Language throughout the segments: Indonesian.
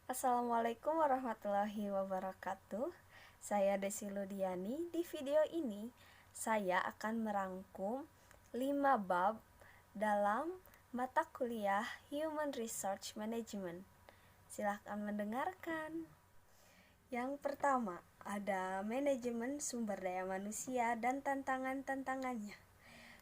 Assalamualaikum warahmatullahi wabarakatuh. Saya Desi Ludiani. Di video ini, saya akan merangkum 5 bab dalam mata kuliah Human Resource Management. Silahkan mendengarkan. Yang pertama, ada manajemen sumber daya manusia dan tantangan-tantangannya.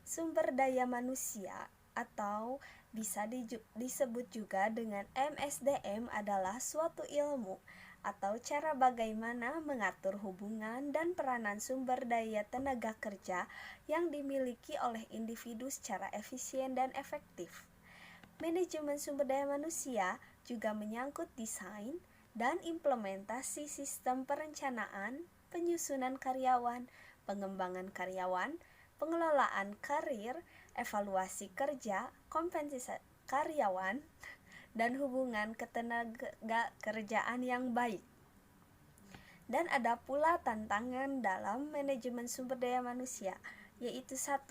Sumber daya manusia atau bisa disebut juga dengan MSDM adalah suatu ilmu atau cara bagaimana mengatur hubungan dan peranan sumber daya tenaga kerja yang dimiliki oleh individu secara efisien dan efektif. Manajemen sumber daya manusia juga menyangkut desain dan implementasi sistem perencanaan, penyusunan karyawan, pengembangan karyawan, pengelolaan karir, evaluasi kerja, kompensasi karyawan, dan hubungan ketenaga kerjaan yang baik. Dan ada pula tantangan dalam manajemen sumber daya manusia, yaitu 1.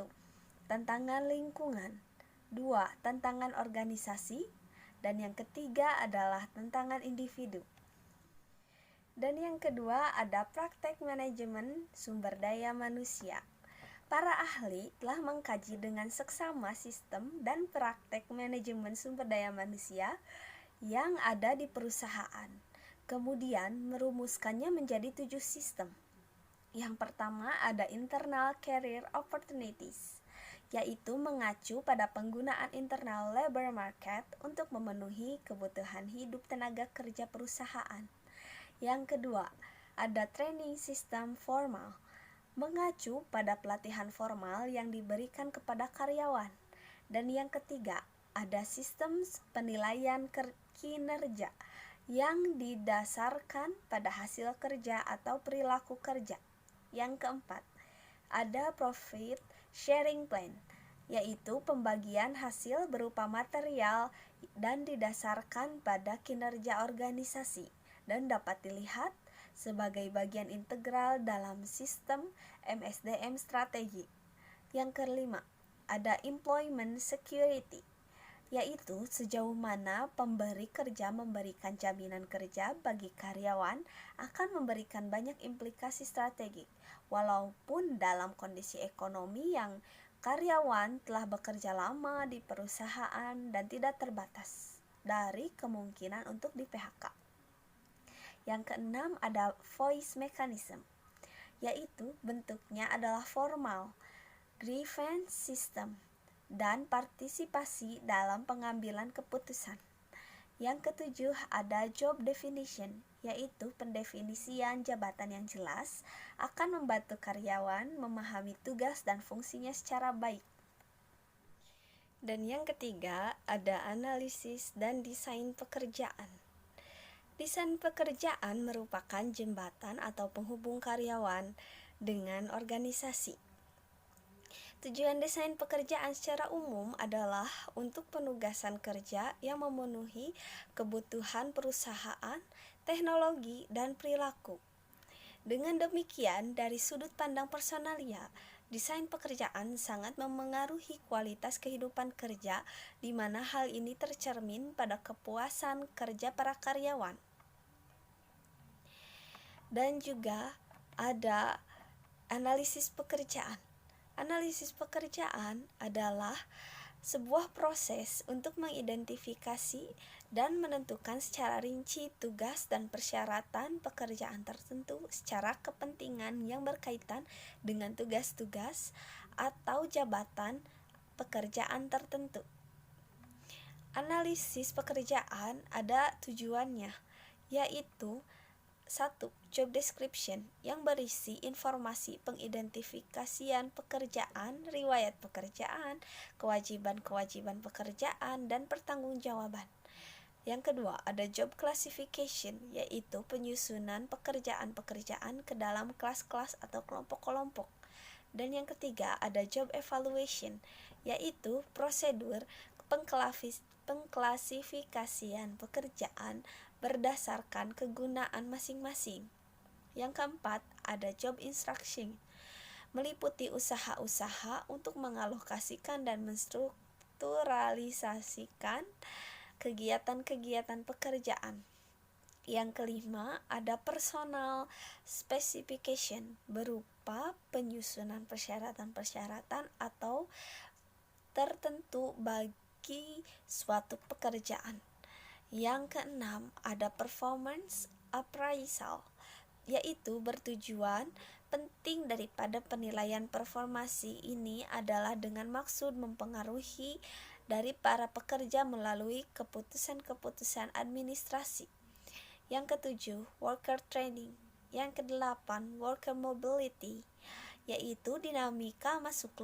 Tantangan lingkungan, 2. Tantangan organisasi, dan yang ketiga adalah tantangan individu. Dan yang kedua ada praktek manajemen sumber daya manusia. Para ahli telah mengkaji dengan seksama sistem dan praktek manajemen sumber daya manusia yang ada di perusahaan. Kemudian merumuskannya menjadi 7 sistem. Yang pertama ada internal career opportunities, yaitu mengacu pada penggunaan internal labor market untuk memenuhi kebutuhan hidup tenaga kerja perusahaan. Yang kedua, ada training system formal, mengacu pada pelatihan formal yang diberikan kepada karyawan. Dan yang ketiga, ada sistem penilaian kinerja yang didasarkan pada hasil kerja atau perilaku kerja. Yang keempat, ada profit sharing plan, yaitu pembagian hasil berupa material dan didasarkan pada kinerja organisasi dan dapat dilihat sebagai bagian integral dalam sistem MSDM strategi. Yang kelima, ada employment security, yaitu sejauh mana pemberi kerja memberikan jaminan kerja bagi karyawan akan memberikan banyak implikasi strategik, walaupun dalam kondisi ekonomi yang karyawan telah bekerja lama di perusahaan dan tidak terbatas dari kemungkinan untuk di PHK. Yang keenam ada voice mechanism, yaitu bentuknya adalah formal, grievance system, dan partisipasi dalam pengambilan keputusan. Yang ketujuh ada job definition, yaitu pendefinisian jabatan yang jelas akan membantu karyawan memahami tugas dan fungsinya secara baik. Dan yang ketiga ada analisis dan desain pekerjaan. Desain pekerjaan merupakan jembatan atau penghubung karyawan dengan organisasi. Tujuan desain pekerjaan secara umum adalah untuk penugasan kerja yang memenuhi kebutuhan perusahaan, teknologi, dan perilaku. Dengan demikian, dari sudut pandang personalia, desain pekerjaan sangat memengaruhi kualitas kehidupan kerja, di mana hal ini tercermin pada kepuasan kerja para karyawan. Dan juga ada analisis pekerjaan. Analisis pekerjaan adalah sebuah proses untuk mengidentifikasi dan menentukan secara rinci tugas dan persyaratan pekerjaan tertentu secara kepentingan yang berkaitan dengan tugas-tugas atau jabatan pekerjaan tertentu. Analisis pekerjaan ada tujuannya, yaitu 1. Job description yang berisi informasi pengidentifikasian pekerjaan, riwayat pekerjaan, kewajiban-kewajiban pekerjaan, dan pertanggungjawaban. Yang kedua, ada job classification, yaitu penyusunan pekerjaan-pekerjaan ke dalam kelas-kelas atau kelompok-kelompok. Dan yang ketiga, ada job evaluation, yaitu prosedur pengklasifikasian pekerjaan berdasarkan kegunaan masing-masing. Yang keempat, ada job instruction, meliputi usaha-usaha untuk mengalokasikan dan menstrukturalisasikan kegiatan-kegiatan pekerjaan. Yang kelima, ada personal specification berupa penyusunan persyaratan-persyaratan atau tertentu bagi suatu pekerjaan. Yang keenam, ada performance appraisal, yaitu bertujuan penting daripada penilaian performasi ini adalah dengan maksud mempengaruhi dari para pekerja melalui keputusan-keputusan administrasi. Yang ketujuh, worker training. Yang kedelapan, worker mobility, yaitu dinamika masuk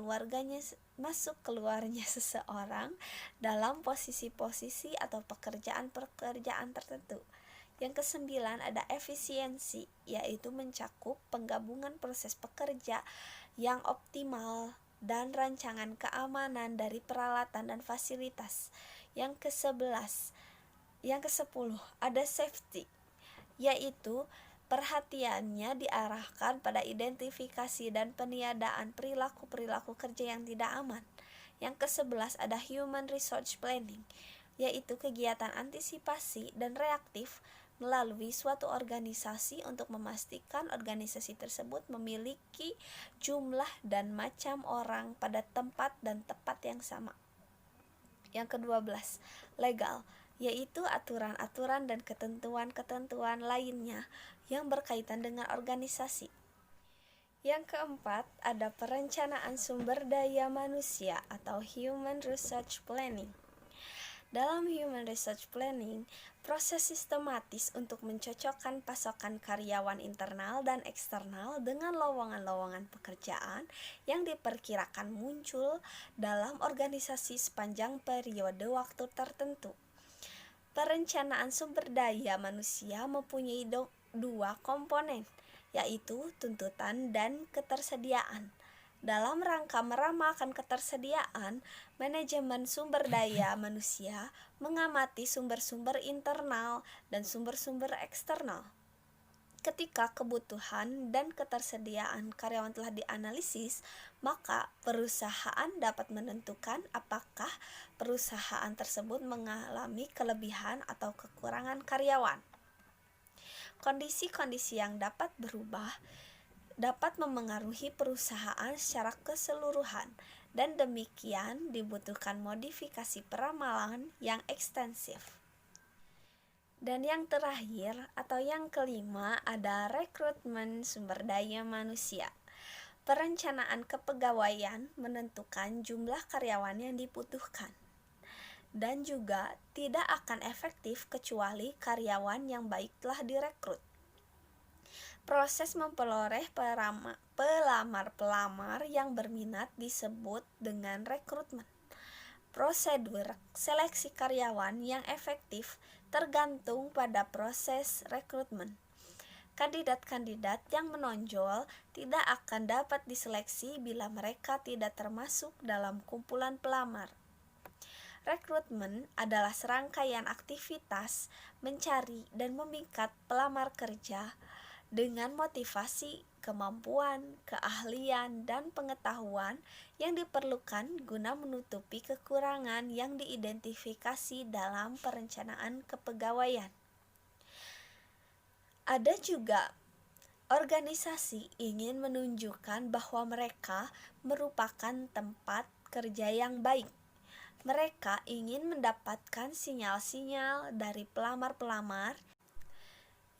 keluarnya seseorang dalam posisi-posisi atau pekerjaan-pekerjaan tertentu. Yang kesembilan, ada efisiensi, yaitu mencakup penggabungan proses pekerja yang optimal dan rancangan keamanan dari peralatan dan fasilitas. Yang kesepuluh, ada safety, yaitu perhatiannya diarahkan pada identifikasi dan peniadaan perilaku-perilaku kerja yang tidak aman. Yang ke-11 ada human resource planning, yaitu kegiatan antisipasi dan reaktif melalui suatu organisasi untuk memastikan organisasi tersebut memiliki jumlah dan macam orang pada tempat dan tepat yang sama. Yang ke-12 legal, yaitu aturan-aturan dan ketentuan-ketentuan lainnya yang berkaitan dengan organisasi. Yang keempat, ada perencanaan sumber daya manusia atau human resource planning. Dalam human resource planning, proses sistematis untuk mencocokkan pasokan karyawan internal dan eksternal dengan lowongan-lowongan pekerjaan yang diperkirakan muncul dalam organisasi sepanjang periode waktu tertentu. Perencanaan sumber daya manusia mempunyai dua komponen, yaitu tuntutan dan ketersediaan. Dalam rangka meramalkan ketersediaan, manajemen sumber daya manusia mengamati sumber-sumber internal dan sumber-sumber eksternal. Ketika kebutuhan dan ketersediaan karyawan telah dianalisis, maka perusahaan dapat menentukan apakah perusahaan tersebut mengalami kelebihan atau kekurangan karyawan. Kondisi-kondisi yang dapat berubah dapat memengaruhi perusahaan secara keseluruhan, dan demikian dibutuhkan modifikasi peramalan yang ekstensif. Dan yang terakhir atau yang kelima ada rekrutmen sumber daya manusia. Perencanaan kepegawaian menentukan jumlah karyawan yang dibutuhkan dan juga tidak akan efektif kecuali karyawan yang baik telah direkrut. Proses memperoleh pelamar-pelamar yang berminat disebut dengan rekrutmen. Prosedur seleksi karyawan yang efektif tergantung pada proses rekrutmen. Kandidat-kandidat yang menonjol tidak akan dapat diseleksi bila mereka tidak termasuk dalam kumpulan pelamar. Rekrutmen adalah serangkaian aktivitas mencari dan memikat pelamar kerja dengan motivasi, kemampuan, keahlian, dan pengetahuan yang diperlukan guna menutupi kekurangan yang diidentifikasi dalam perencanaan kepegawaian. Ada juga organisasi ingin menunjukkan bahwa mereka merupakan tempat kerja yang baik. Mereka ingin mendapatkan sinyal-sinyal dari pelamar-pelamar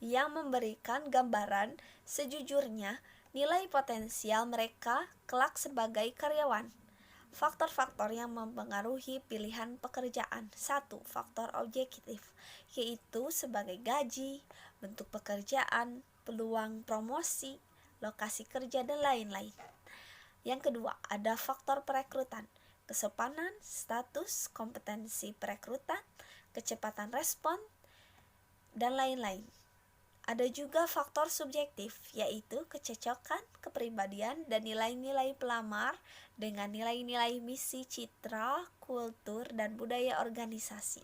yang memberikan gambaran sejujurnya nilai potensial mereka kelak sebagai karyawan. Faktor-faktor yang mempengaruhi pilihan pekerjaan. 1. Faktor objektif, yaitu sebagai gaji, bentuk pekerjaan, peluang promosi, lokasi kerja, dan lain-lain. Yang kedua, ada faktor perekrutan, kesopanan, status, kompetensi perekrutan, kecepatan respon, dan lain-lain. Ada juga faktor subjektif, yaitu kecocokan, kepribadian, dan nilai-nilai pelamar dengan nilai-nilai misi, citra, kultur, dan budaya organisasi.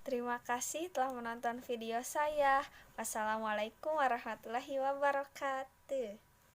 Terima kasih telah menonton video saya. Wassalamualaikum warahmatullahi wabarakatuh.